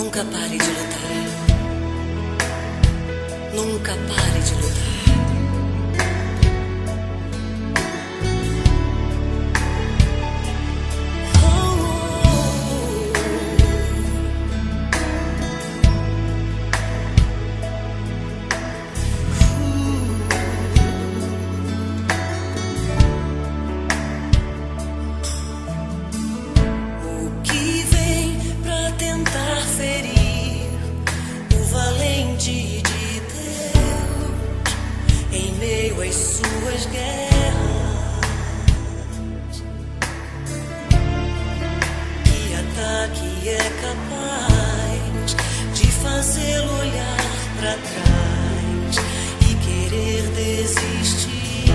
Nunca pare de lutar. Nunca pare de lutar. As suas guerras, que ataque é capaz de fazê-lo olhar para trás e querer desistir.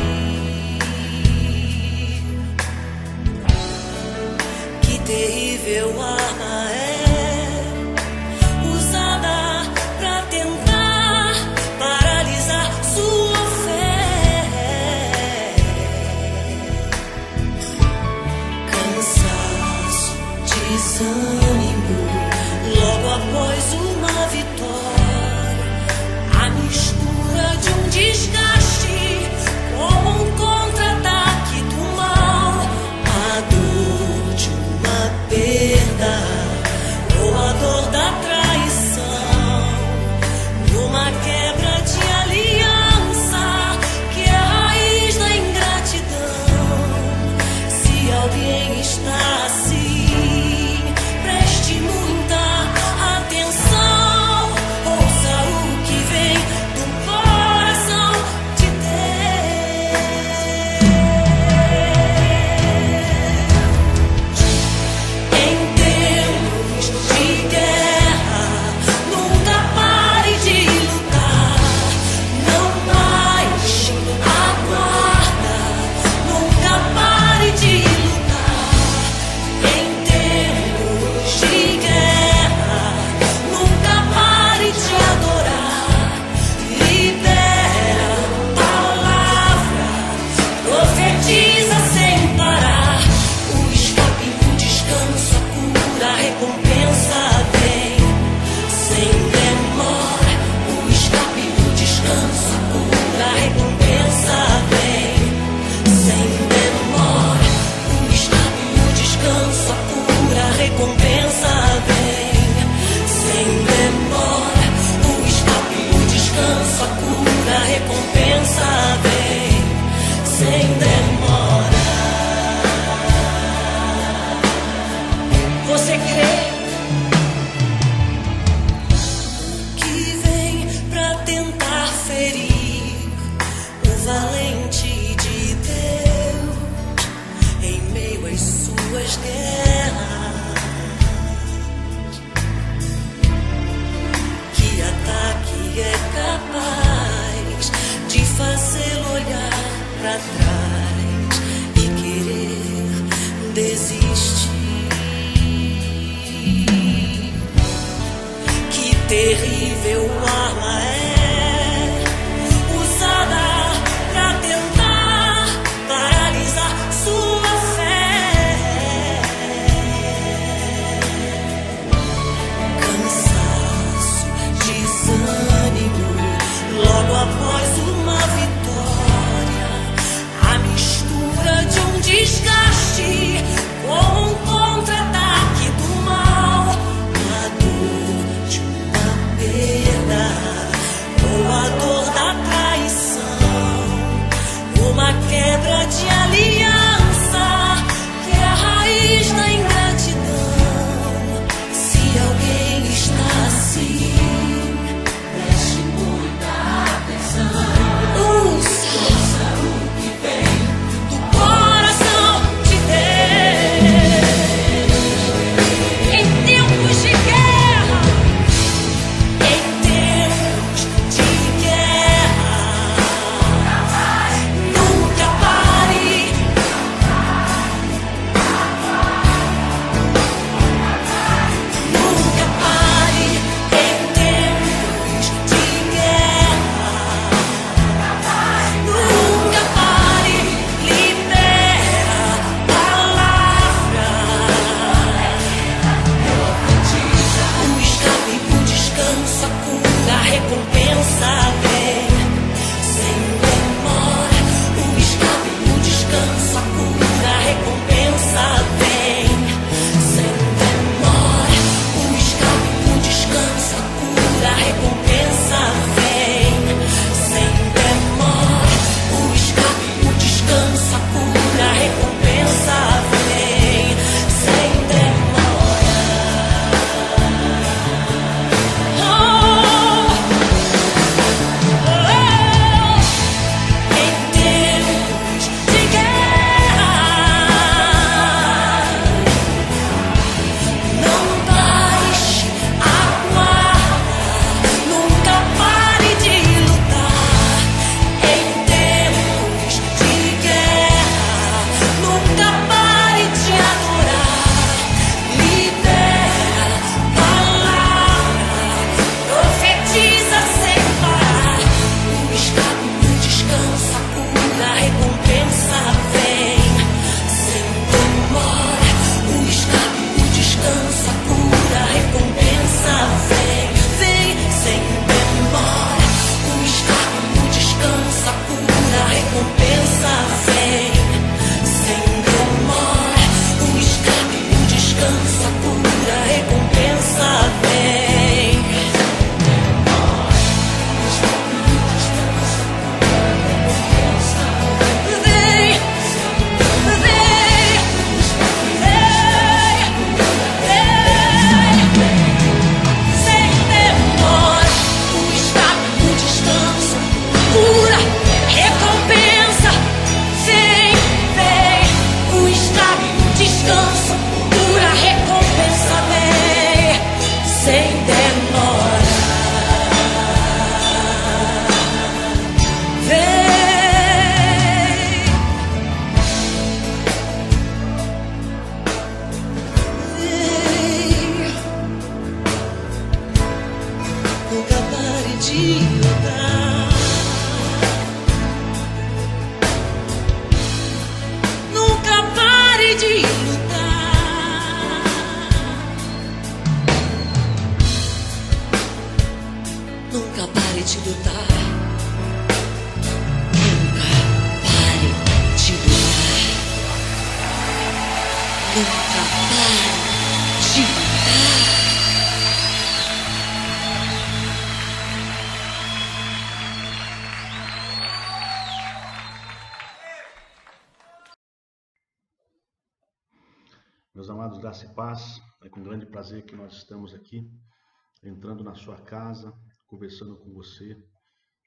Que terrível arma é usada para tentar paralisar sua desânimo logo após uma vitória, a mistura de um desgaste como um contra-ataque do mal, a dor de uma perda ou a dor da traição, numa quebra de aliança que é a raiz da ingratidão. Se alguém está assim, você crê que vem pra tentar ferir o valente de Deus em meio às suas guerras? Que ataque é capaz de fazê-lo olhar pra trás e querer desistir? Terrível arma é usada pra tentar paralisar sua fé. Cansaço, desânimo, logo após uma vitória, a mistura de um desgaste com um contra-ataque do mal, a dor de uma perda Meus amados, graça e paz, é com grande prazer que nós estamos aqui, entrando na sua casa, conversando com você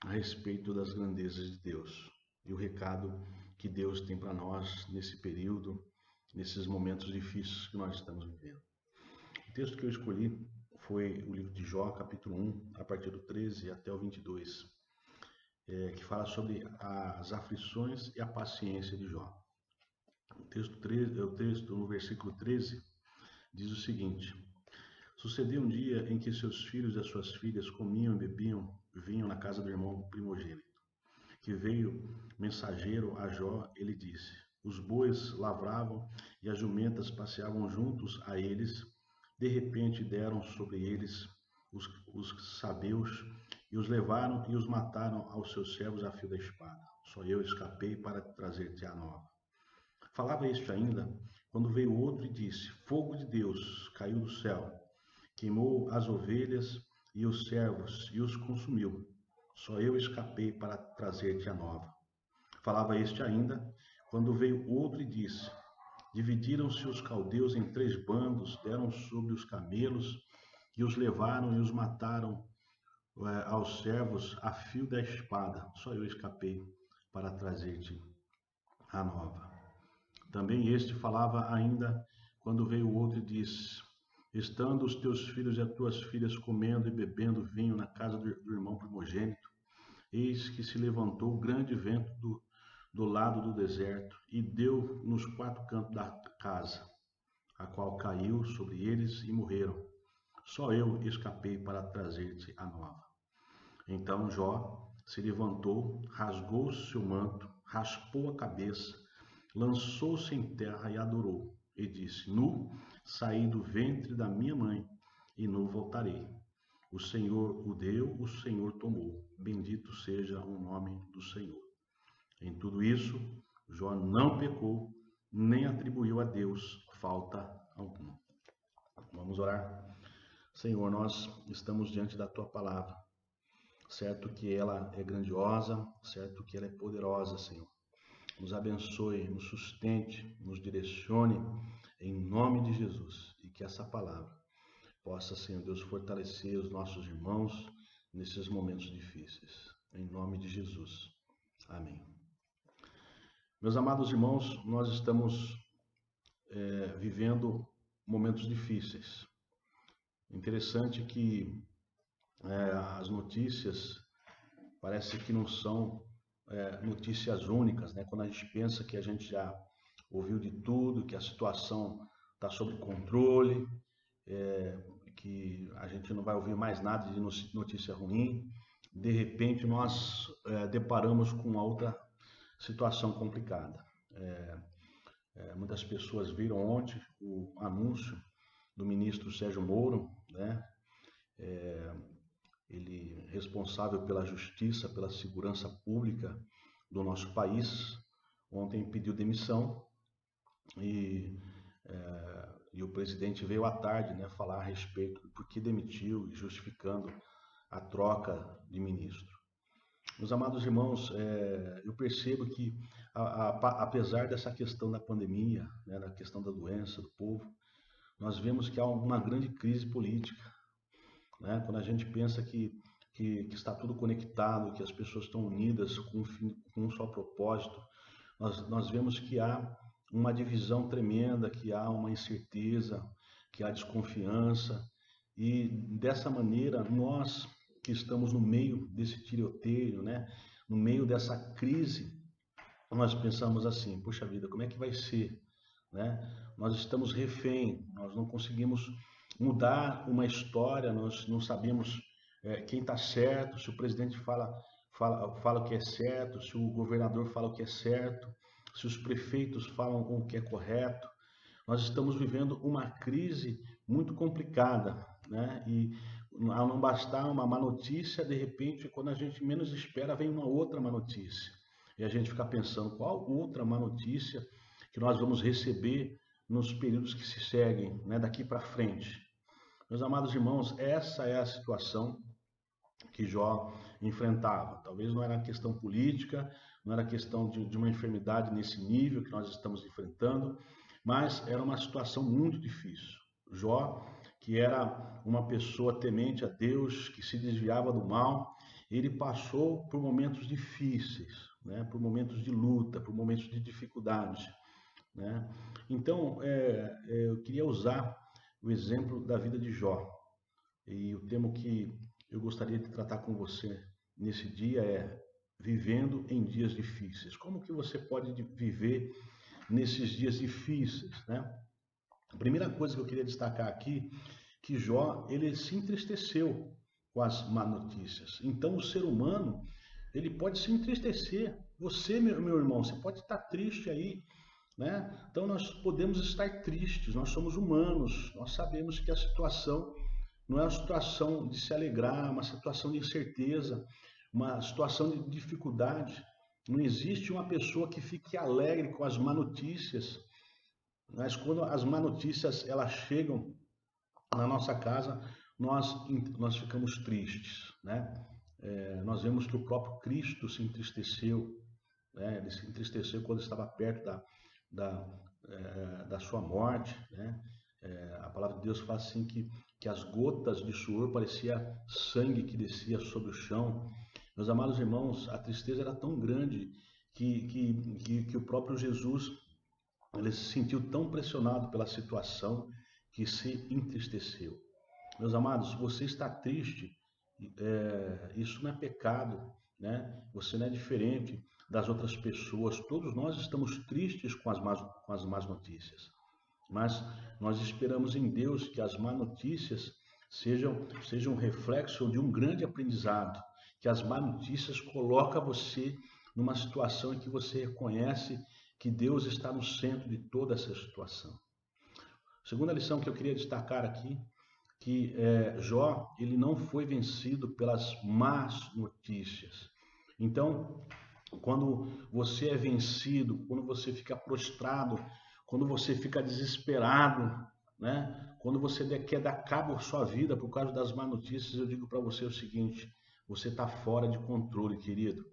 a respeito das grandezas de Deus e o recado que Deus tem para nós nesse período, nesses momentos difíceis que nós estamos vivendo. O texto que eu escolhi foi o livro de Jó, capítulo 1, a partir do 13 até o 22, que fala sobre as aflições e a paciência de Jó. O texto no versículo 13 diz o seguinte: Sucedeu um dia em que seus filhos e as suas filhas comiam e bebiam vinho na casa do irmão primogênito, que veio mensageiro a Jó, ele disse: Os bois lavravam e as jumentas passeavam juntos a eles. De repente deram sobre eles os sabeus e os levaram e os mataram aos seus servos a fio da espada. Só eu escapei para trazer-te a nova. Falava este ainda, quando veio outro e disse: Fogo de Deus caiu do céu, queimou as ovelhas e os servos e os consumiu. Só eu escapei para trazer-te a nova. Falava este ainda, quando veio outro e disse: Dividiram-se os caldeus em 3 bandos, deram sobre os camelos e os levaram e os mataram aos servos a fio da espada. Só eu escapei para trazer-te a nova. Também este falava ainda, quando veio outro e disse: Estando os teus filhos e as tuas filhas comendo e bebendo vinho na casa do irmão primogênito, eis que se levantou grande vento do lado do deserto e deu nos 4 cantos da casa, a qual caiu sobre eles e morreram. Só eu escapei para trazer-te a nova. Então Jó se levantou, rasgou seu manto, raspou a cabeça, lançou-se em terra e adorou, e disse: Nu saí do ventre da minha mãe, e nu voltarei. O Senhor o deu, o Senhor tomou. Bendito seja o nome do Senhor. Em tudo isso, Jó não pecou, nem atribuiu a Deus falta alguma. Vamos orar. Senhor, nós estamos diante da Tua palavra. Certo que ela é grandiosa, certo que ela é poderosa, Senhor. Nos abençoe, nos sustente, nos direcione, em nome de Jesus. E que essa palavra possa, Senhor Deus, fortalecer os nossos irmãos nesses momentos difíceis. Em nome de Jesus. Amém. Meus amados irmãos, nós estamos vivendo momentos difíceis. Interessante que as notícias parece que não são notícias únicas, né? Quando a gente pensa que a gente já ouviu de tudo, que a situação está sob controle, que a gente não vai ouvir mais nada de notícia ruim, de repente nós deparamos com uma outra situação complicada. Muitas pessoas viram ontem o anúncio do ministro Sérgio Moro, né? Ele responsável pela justiça, pela segurança pública do nosso país, ontem pediu demissão e o presidente veio à tarde, né, falar a respeito do porquê demitiu, justificando a troca de ministro. Meus amados irmãos, eu percebo que, apesar dessa questão da pandemia, né, da questão da doença do povo, nós vemos que há uma grande crise política, né? Quando a gente pensa que está tudo conectado, que as pessoas estão unidas com um só propósito, nós vemos que há uma divisão tremenda, que há uma incerteza, que há desconfiança, e dessa maneira nós que estamos no meio desse tiroteio, né, no meio dessa crise, nós pensamos assim: puxa vida, como é que vai ser, né? Nós estamos refém, nós não conseguimos mudar uma história, nós não sabemos quem está certo, se o presidente fala o que é certo, se o governador fala o que é certo, se os prefeitos falam o que é correto. Nós estamos vivendo uma crise muito complicada, né? E ao não bastar uma má notícia, de repente, quando a gente menos espera, vem uma outra má notícia. E a gente fica pensando, qual outra má notícia que nós vamos receber nos períodos que se seguem, né, daqui para frente. Meus amados irmãos, essa é a situação que Jó enfrentava. Talvez não era questão política, não era questão de uma enfermidade nesse nível que nós estamos enfrentando, mas era uma situação muito difícil. Jó, que era uma pessoa temente a Deus, que se desviava do mal, ele passou por momentos difíceis, né? Por momentos de luta, por momentos de dificuldade, né? Então, eu queria usar o exemplo da vida de Jó. E o tema que eu gostaria de tratar com você nesse dia é vivendo em dias difíceis. Como que você pode viver nesses dias difíceis, né? A primeira coisa que eu queria destacar aqui, que Jó, ele se entristeceu com as má notícias. Então, o ser humano, ele pode se entristecer. Você, meu irmão, você pode estar triste aí, né? Então, nós podemos estar tristes, nós somos humanos, nós sabemos que a situação não é uma situação de se alegrar, é uma situação de incerteza, uma situação de dificuldade. Não existe uma pessoa que fique alegre com as má notícias, mas quando as má notícias elas chegam na nossa casa, nós ficamos tristes, né? Nós vemos que o próprio Cristo se entristeceu, né? Ele se entristeceu quando estava perto da sua morte, né? A palavra de Deus fala assim que as gotas de suor parecia sangue que descia sobre o chão. Meus amados irmãos, a tristeza era tão grande que o próprio Jesus ele se sentiu tão pressionado pela situação que se entristeceu. Meus amados, você está triste, isso não é pecado, né? Você não é diferente das outras pessoas. Todos nós estamos tristes com as más notícias. Mas nós esperamos em Deus que as más notícias sejam um reflexo de um grande aprendizado, que as más notícias colocam você numa situação em que você reconhece que Deus está no centro de toda essa situação. Segunda lição que eu queria destacar aqui, que Jó, ele não foi vencido pelas más notícias. Então, quando você é vencido, quando você fica prostrado, quando você fica desesperado, né? Quando você quer dar cabo à sua vida por causa das más notícias, eu digo para você o seguinte: você está fora de controle, querido.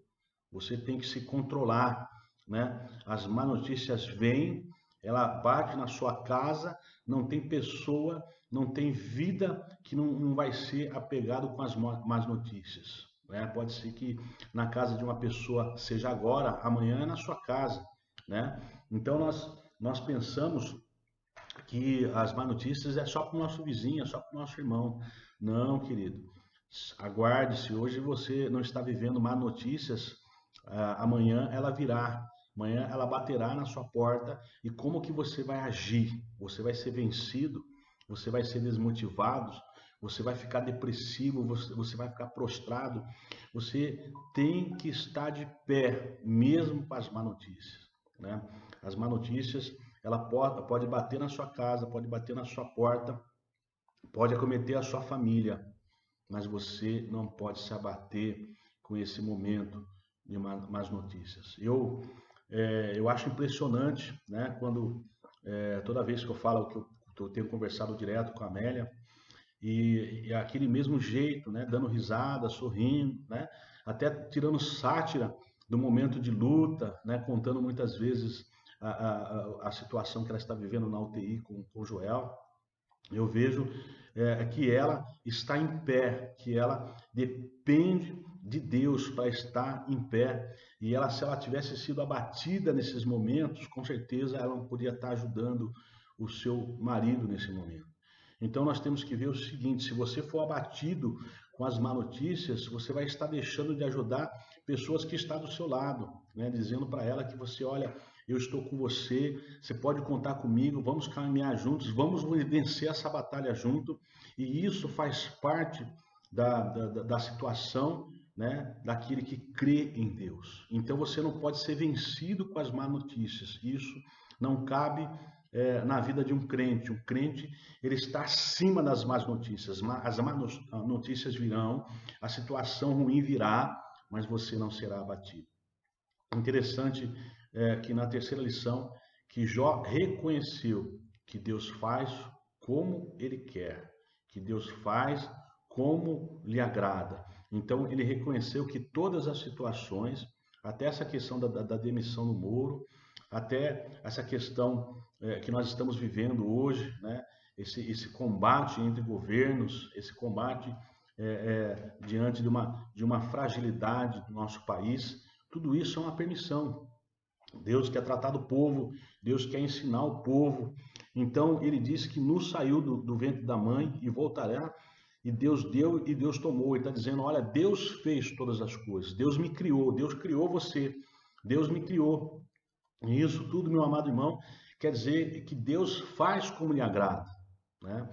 Você tem que se controlar, né? As más notícias vêm, ela bate na sua casa, não tem pessoa, não tem vida que não vai ser apegado com as más notícias, né? Pode ser que na casa de uma pessoa seja agora, amanhã é na sua casa, né? Então nós pensamos que as más notícias é só para o nosso vizinho, é só para o nosso irmão. Não, querido. Aguarde, se hoje você não está vivendo más notícias, amanhã ela virá. Amanhã ela baterá na sua porta e como que você vai agir? Você vai ser vencido? Você vai ser desmotivado? Você vai ficar depressivo? Você vai ficar prostrado? Você tem que estar de pé, mesmo com as más notícias, né? As más notícias, ela pode bater na sua casa, pode bater na sua porta, pode acometer a sua família, mas você não pode se abater com esse momento de más notícias. Eu acho impressionante, né, quando toda vez que eu falo que eu tenho conversado direto com a Amélia, e aquele mesmo jeito, né, dando risada, sorrindo, né, até tirando sátira do momento de luta, né, contando muitas vezes a situação que ela está vivendo na UTI com o Joel. Eu vejo que ela está em pé, que ela depende de Deus para estar em pé. E ela, se ela tivesse sido abatida nesses momentos, com certeza ela não podia estar ajudando o seu marido nesse momento. Então nós temos que ver o seguinte: se você for abatido com as más notícias, você vai estar deixando de ajudar pessoas que estão do seu lado, né? Dizendo para ela que você, olha, eu estou com você, você pode contar comigo, vamos caminhar juntos, vamos vencer essa batalha junto. E isso faz parte da situação, né, daquele que crê em Deus. Então você não pode ser vencido com as más notícias. Isso não cabe na vida de um crente. O crente, ele está acima das más notícias. As más notícias virão, a situação ruim virá, mas você não será abatido. Interessante que na terceira lição, que Jó reconheceu que Deus faz como Ele quer, que Deus faz como lhe agrada. Então ele reconheceu que todas as situações, até essa questão da demissão do Moro, até essa questão que nós estamos vivendo hoje, né? Esse combate entre governos, esse combate diante de uma fragilidade do nosso país, tudo isso é uma permissão. Deus quer tratar do povo, Deus quer ensinar o povo. Então ele disse que nos saiu do ventre da mãe e voltará. E Deus deu e Deus tomou. Ele está dizendo, olha, Deus fez todas as coisas. Deus me criou, Deus criou você. Deus me criou. E isso tudo, meu amado irmão, quer dizer que Deus faz como lhe agrada, né?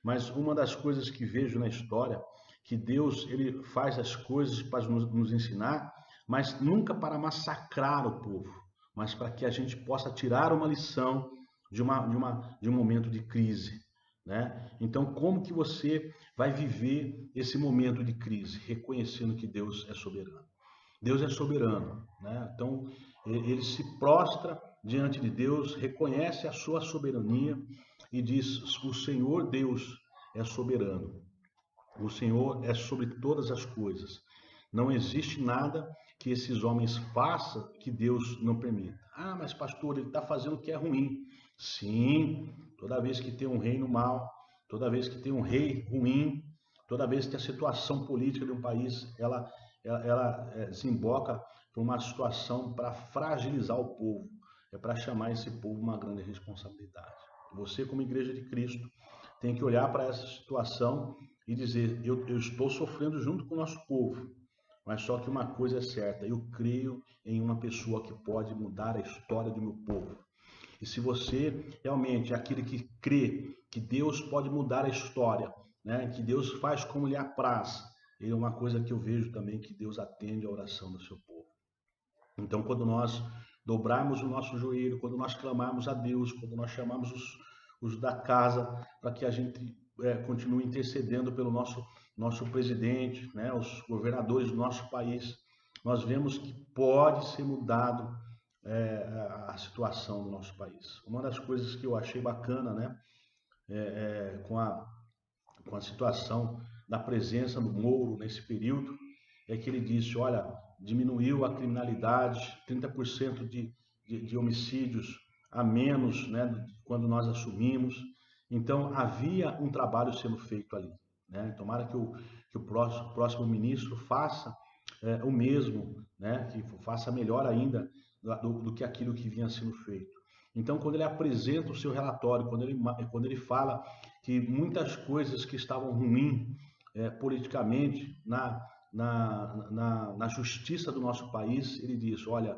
Mas uma das coisas que vejo na história, que Deus ele faz as coisas para nos ensinar, mas nunca para massacrar o povo, mas para que a gente possa tirar uma lição de um momento de crise, né? Então, como que você vai viver esse momento de crise? Reconhecendo que Deus é soberano. Deus é soberano, né? Então, ele se prostra diante de Deus, reconhece a sua soberania e diz, o Senhor Deus é soberano. O Senhor é sobre todas as coisas. Não existe nada que esses homens façam que Deus não permita. Ah, mas pastor, ele está fazendo o que é ruim. Sim, toda vez que tem um reino mau, toda vez que tem um rei ruim, toda vez que a situação política de um país ela desemboca por uma situação para fragilizar o povo, é para chamar esse povo uma grande responsabilidade. Você, como igreja de Cristo, tem que olhar para essa situação e dizer, eu estou sofrendo junto com o nosso povo, mas só que uma coisa é certa, eu creio em uma pessoa que pode mudar a história do meu povo. E se você realmente é aquele que crê que Deus pode mudar a história, né, que Deus faz como lhe apraz, é uma coisa que eu vejo também, que Deus atende a oração do seu povo. Então, quando nós dobrarmos o nosso joelho, quando nós clamarmos a Deus, quando nós chamamos os da casa para que a gente continue intercedendo pelo nosso presidente, né, os governadores do nosso país, nós vemos que pode ser mudado a situação do nosso país. Uma das coisas que eu achei bacana, né, com a situação da presença do Moro nesse período, é que ele disse, olha, diminuiu a criminalidade, 30% de homicídios a menos, né, quando nós assumimos. Então, havia um trabalho sendo feito ali, né? Tomara que o próximo ministro faça o mesmo, né? Que faça melhor ainda do que aquilo que vinha sendo feito. Então, quando ele apresenta o seu relatório, quando ele fala que muitas coisas que estavam ruins politicamente na justiça do nosso país, ele diz, olha,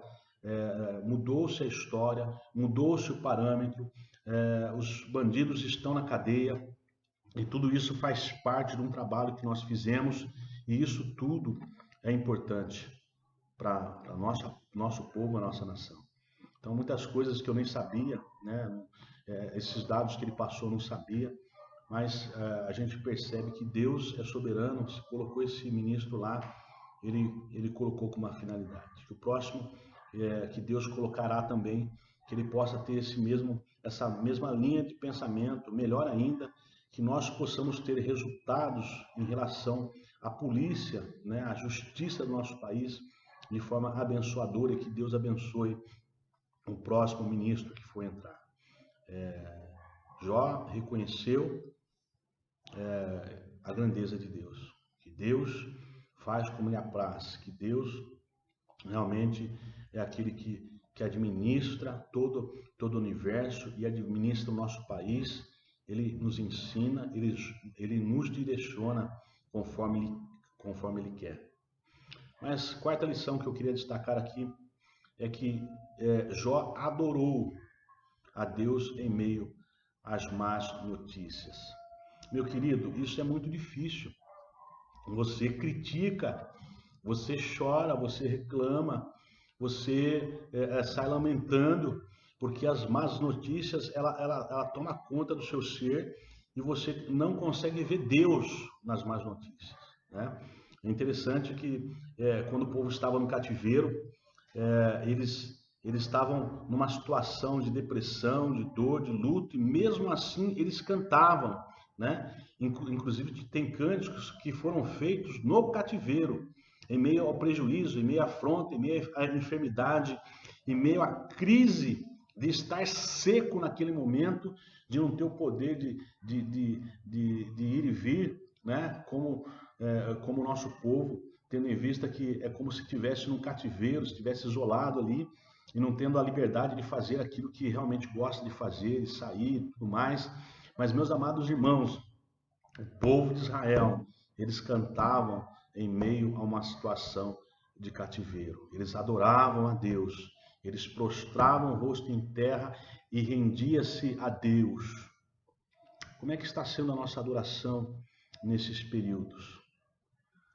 mudou-se a história, mudou-se o parâmetro, os bandidos estão na cadeia, e tudo isso faz parte de um trabalho que nós fizemos, e isso tudo é importante para nosso povo, a nossa nação. Então, muitas coisas que eu nem sabia, né? Esses dados que ele passou eu não sabia, mas a gente percebe que Deus é soberano, se colocou esse ministro lá, ele colocou com uma finalidade. Que o próximo, que Deus colocará também, que ele possa ter essa mesma linha de pensamento, melhor ainda, que nós possamos ter resultados em relação à polícia, né, à justiça do nosso país, de forma abençoadora, e que Deus abençoe o próximo ministro que for entrar. Jó reconheceu a grandeza de Deus, que Deus faz como lhe apraz, que Deus realmente é aquele que administra todo o universo e administra o nosso país. Ele nos ensina, ele nos direciona conforme ele quer. Mas quarta lição que eu queria destacar aqui é que Jó adorou a Deus em meio às más notícias. Meu querido, isso é muito difícil. Você critica, você chora, você reclama, você sai lamentando, porque as más notícias ela toma conta do seu ser e você não consegue ver Deus nas más notícias, né? É interessante que quando o povo estava no cativeiro, eles estavam numa situação de depressão, de dor, de luto, e mesmo assim eles cantavam, né? Inclusive tem cânticos que foram feitos no cativeiro, em meio ao prejuízo, em meio à afronta, em meio à enfermidade, em meio à crise de estar seco naquele momento, de não ter o poder de ir e vir, né? Como o nosso povo, tendo em vista que é como se estivesse num cativeiro, estivesse isolado ali, e não tendo a liberdade de fazer aquilo que realmente gosta de fazer, de sair e tudo mais. Mas, meus amados irmãos, o povo de Israel, eles cantavam em meio a uma situação de cativeiro. Eles adoravam a Deus, eles prostravam o rosto em terra e rendia-se a Deus. Como é que está sendo a nossa adoração nesses períodos?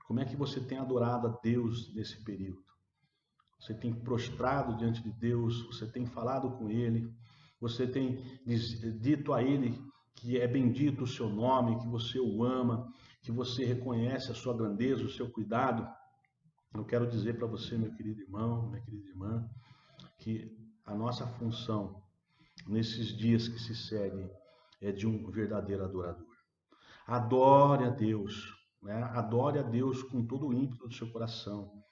Como é que você tem adorado a Deus nesse período? Você tem prostrado diante de Deus, você tem falado com Ele, você tem dito a Ele que é bendito o seu nome, que você o ama, que você reconhece a sua grandeza, o seu cuidado. Eu quero dizer para você, meu querido irmão, minha querida irmã, que a nossa função nesses dias que se seguem é de um verdadeiro adorador. Adore a Deus, né? Adore a Deus com todo o ímpeto do seu coração.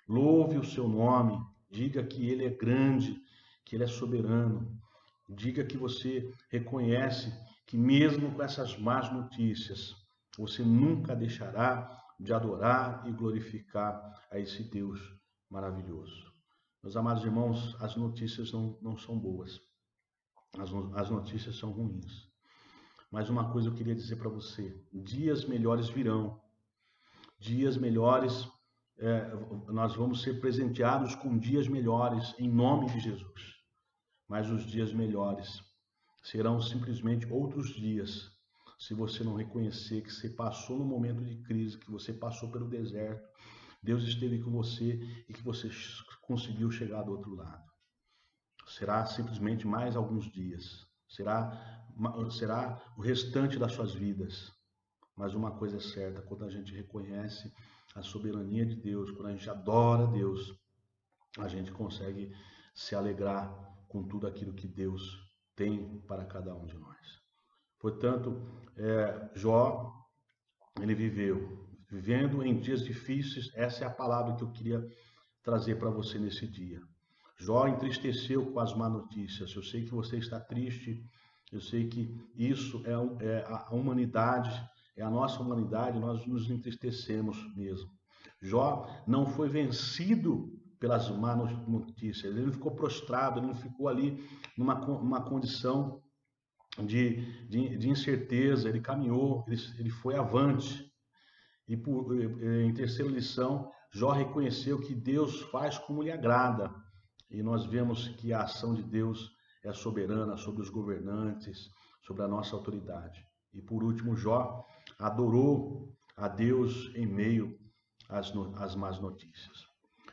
Louve o seu nome, diga que Ele é grande, que Ele é soberano. Diga que você reconhece que mesmo com essas más notícias, você nunca deixará de adorar e glorificar a esse Deus maravilhoso. Meus amados irmãos, as notícias não são boas, as notícias são ruins. Mas uma coisa eu queria dizer para você: dias melhores virão, dias melhores, nós vamos ser presenteados com dias melhores em nome de Jesus. Mas os dias melhores serão simplesmente outros dias, se você não reconhecer que você passou no momento de crise, que você passou pelo deserto, Deus esteve com você e que você conseguiu chegar do outro lado. Será simplesmente mais alguns dias, será o restante das suas vidas. Mas uma coisa é certa: quando a gente reconhece a soberania de Deus, quando a gente adora Deus, a gente consegue se alegrar com tudo aquilo que Deus tem para cada um de nós. Portanto, Jó, ele vivendo em dias difíceis. Essa é a palavra que eu queria trazer para você nesse dia. Jó entristeceu com as más notícias. Eu sei que você está triste, eu sei que isso é a humanidade, é a nossa humanidade, nós nos entristecemos mesmo. Jó não foi vencido pelas más notícias, ele não ficou prostrado, ele não ficou ali numa condição de incerteza, ele caminhou, ele foi avante. E em terceira lição, Jó reconheceu que Deus faz como lhe agrada, e nós vemos que a ação de Deus é soberana sobre os governantes, sobre a nossa autoridade. E por último, Jó adorou a Deus em meio às más notícias.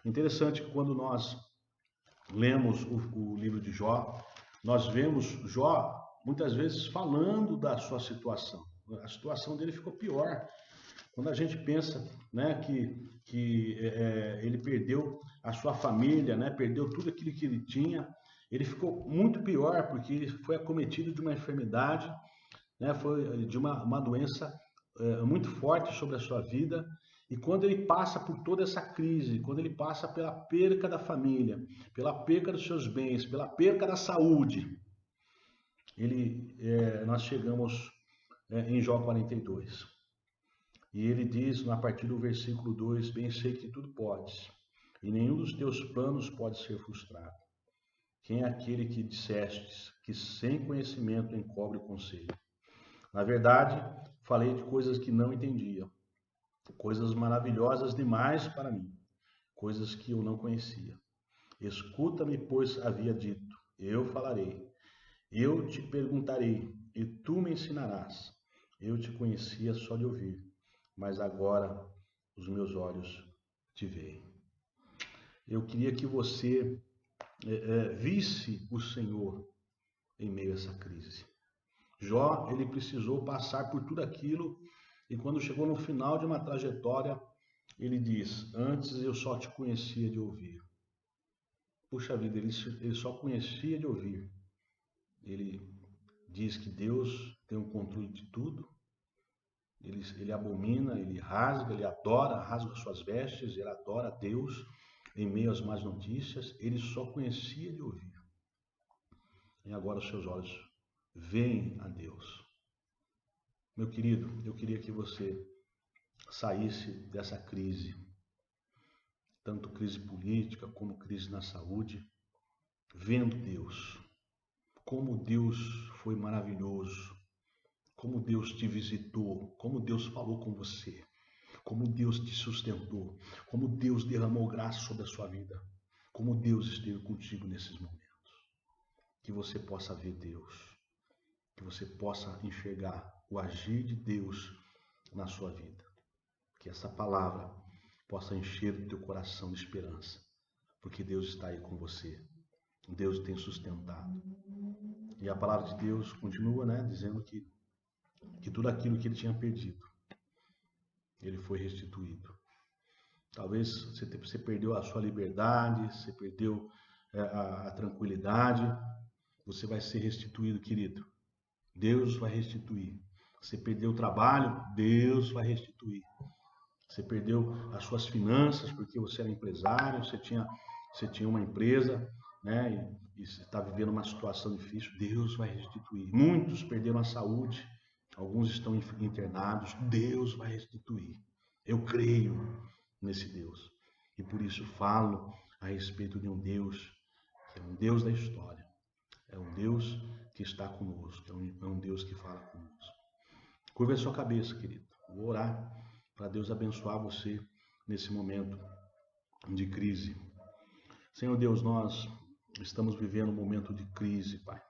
Interessante que quando nós lemos o livro de Jó, nós vemos Jó muitas vezes falando da sua situação. A situação dele ficou pior. Quando a gente pensa, né, que ele perdeu a sua família, né, perdeu tudo aquilo que ele tinha, ele ficou muito pior porque ele foi acometido de uma enfermidade, né, foi de uma doença muito forte sobre a sua vida. E quando ele passa por toda essa crise, quando ele passa pela perca da família, pela perca dos seus bens, pela perca da saúde, nós chegamos em Jó 42. E ele diz, a partir do versículo 2, bem sei que tudo podes, e nenhum dos teus planos pode ser frustrado. Quem é aquele que dissestes que sem conhecimento encobre o conselho? Na verdade, falei de coisas que não entendia, coisas maravilhosas demais para mim, coisas que eu não conhecia. Escuta-me, pois havia dito, eu falarei. Eu te perguntarei, e tu me ensinarás. Eu te conhecia só de ouvir, mas agora os meus olhos te veem. Eu queria que você visse o Senhor em meio a essa crise. Jó, ele precisou passar por tudo aquilo, e quando chegou no final de uma trajetória, ele diz, antes eu só te conhecia de ouvir. Puxa vida, ele só conhecia de ouvir. Ele diz que Deus tem o controle de tudo. Ele abomina, ele rasga, ele adora, rasga suas vestes, ele adora a Deus em meio às más notícias. Ele só conhecia de ouvir. e agora os seus olhos veem a Deus. Meu querido, eu queria que você saísse dessa crise, tanto crise política como crise na saúde, vendo Deus, como Deus foi maravilhoso, como Deus te visitou, como Deus falou com você, como Deus te sustentou, como Deus derramou graça sobre a sua vida, como Deus esteve contigo nesses momentos. Que você possa ver Deus, que você possa enxergar o agir de Deus na sua vida. Que essa palavra possa encher o teu coração de esperança, porque Deus está aí com você. Deus tem sustentado. E a palavra de Deus continua, dizendo que tudo aquilo que ele tinha perdido, ele foi restituído. Talvez você perdeu a sua liberdade, você perdeu a tranquilidade, você vai ser restituído, querido. Deus vai restituir. Você perdeu o trabalho, Deus vai restituir. Você perdeu as suas finanças porque você era empresário, você tinha uma empresa, e você está vivendo uma situação difícil, Deus vai restituir. Muitos perderam a saúde, alguns estão internados, Deus vai restituir. Eu creio nesse Deus. E por isso falo a respeito de um Deus que é um Deus da história. É um Deus que está conosco, é um Deus que fala conosco. Curva a sua cabeça, querido. Vou orar para Deus abençoar você nesse momento de crise. Senhor Deus, nós estamos vivendo um momento de crise, Pai.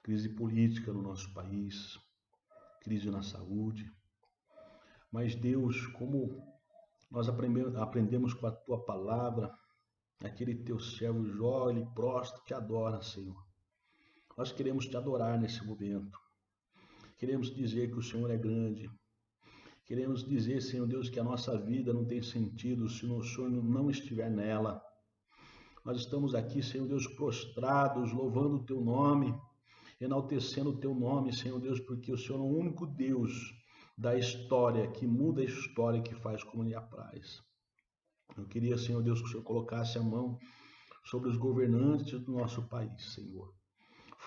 Crise política no nosso país, crise na saúde. Mas Deus, como nós aprendemos com a Tua palavra, aquele Teu servo Jó, ele prostra, te adora, Senhor. Nós queremos Te adorar nesse momento. Queremos dizer que o Senhor é grande. Queremos dizer, Senhor Deus, que a nossa vida não tem sentido se o Senhor não estiver nela. Nós estamos aqui, Senhor Deus, prostrados, louvando o Teu nome, enaltecendo o Teu nome, Senhor Deus, porque o Senhor é o único Deus da história, que muda a história, que faz como lhe apraz. Eu queria, Senhor Deus, que o Senhor colocasse a mão sobre os governantes do nosso país, Senhor.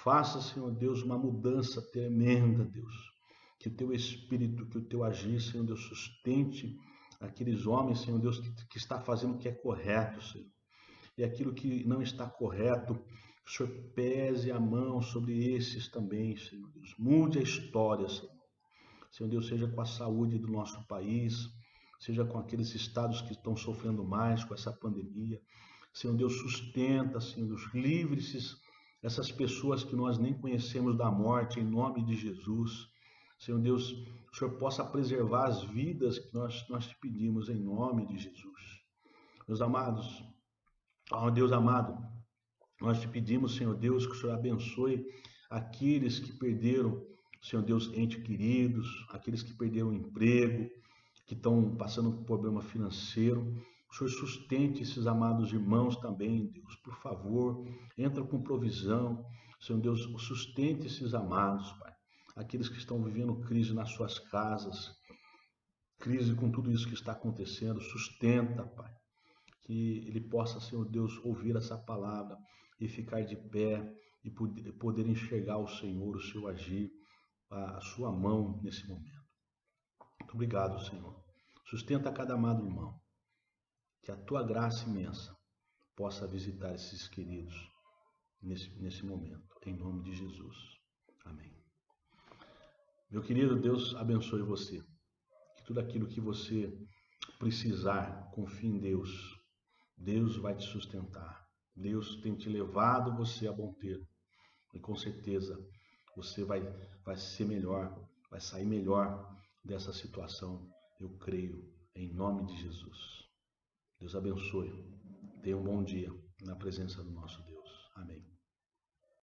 Faça, Senhor Deus, uma mudança tremenda, Deus. Que o Teu Espírito, que o Teu agir, Senhor Deus, sustente aqueles homens, Senhor Deus, que está fazendo o que é correto, Senhor. E aquilo que não está correto, o Senhor pese a mão sobre esses também, Senhor Deus. Mude a história, Senhor. Senhor Deus, seja com a saúde do nosso país, seja com aqueles estados que estão sofrendo mais com essa pandemia. Senhor Deus, sustenta, Senhor Deus, livre-se essas pessoas que nós nem conhecemos da morte, em nome de Jesus. Senhor Deus, o Senhor possa preservar as vidas que nós te pedimos, em nome de Jesus. Meus amados, ó Deus amado, nós te pedimos, Senhor Deus, que o Senhor abençoe aqueles que perderam, Senhor Deus, entes queridos, aqueles que perderam o emprego, que estão passando por problema financeiro. O Senhor sustente esses amados irmãos também, Deus, por favor, entra com provisão. Senhor Deus, sustente esses amados, Pai. Aqueles que estão vivendo crise nas suas casas, crise com tudo isso que está acontecendo, sustenta, Pai. Que ele possa, Senhor Deus, ouvir essa palavra e ficar de pé e poder enxergar o Senhor, o seu agir, a sua mão nesse momento. Muito obrigado, Senhor. Sustenta cada amado irmão. Que a tua graça imensa possa visitar esses queridos nesse momento. Em nome de Jesus. Amém. Meu querido, Deus abençoe você. Que tudo aquilo que você precisar, confie em Deus. Deus vai te sustentar. Deus tem te levado você a bom termo. E com certeza você vai ser melhor, vai sair melhor dessa situação. Eu creio, em nome de Jesus. Deus abençoe. Tenha um bom dia na presença do nosso Deus. Amém.